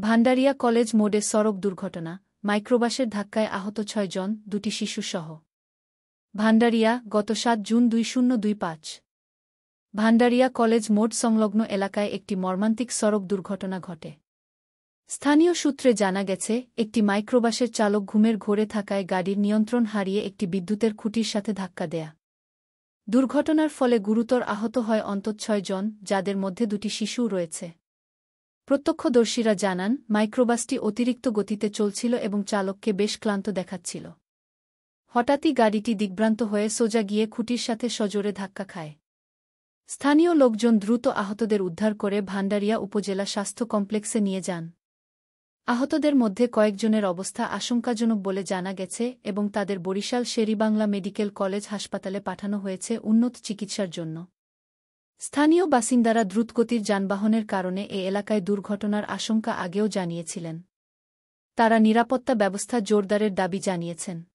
Bhandaria college মোড়ে সড়ক দুর্ঘটনা, মাইক্রোবাসের ধাক্কায় আহত ৬ জন, ২টি শিশুসহ। ভান্ডারিয়া, গত ৭ জুন 2025। ভান্ডারিয়া কলেজ মোড় সংলগ্ন এলাকায় একটি মর্মান্তিক সড়ক দুর্ঘটনা ঘটে। স্থানীয় সূত্রে জানা গেছে, একটি মাইক্রোবাসের চালক ঘুমের ঘোরে থাকায় গাড়ির নিয়ন্ত্রণ হারিয়ে একটি বিদ্যুতের খুঁটির সাথে ধাক্কা দেয়া। দুর্ঘটনার ফলে গুরুতর আহত হয় অন্তত ৬ জন, যাদের মধ্যে ২টি শিশুও রয়েছে। প্রত্যক্ষদর্শীরা জানান, মাইক্রোবাসটি অতিরিক্ত গতিতে চলছিল এবং চালককে বেশ ক্লান্ত দেখাচ্ছিল। হঠাৎই গাড়িটি দিগ্ভ্রান্ত হয়ে সোজা গিয়ে খুঁটির সাথে সজোরে ধাক্কা খায়। স্থানীয় লোকজন দ্রুত আহতদের উদ্ধার করে ভান্ডারিয়া উপজেলা স্বাস্থ্য কমপ্লেক্সে নিয়ে যান। আহতদের মধ্যে কয়েকজনের অবস্থা আশঙ্কাজনক বলে জানা গেছে এবং তাদের বরিশাল শেরেবাংলা মেডিকেল কলেজ হাসপাতালে পাঠানো হয়েছে উন্নত চিকিৎসার জন্য। স্থানীয় বাসিন্দারা দ্রুতগতির যানবাহনের কারণে এ এলাকায় দুর্ঘটনার আশঙ্কা আগেও জানিয়েছিলেন। তারা নিরাপত্তা ব্যবস্থা জোরদারের দাবি জানিয়েছেন।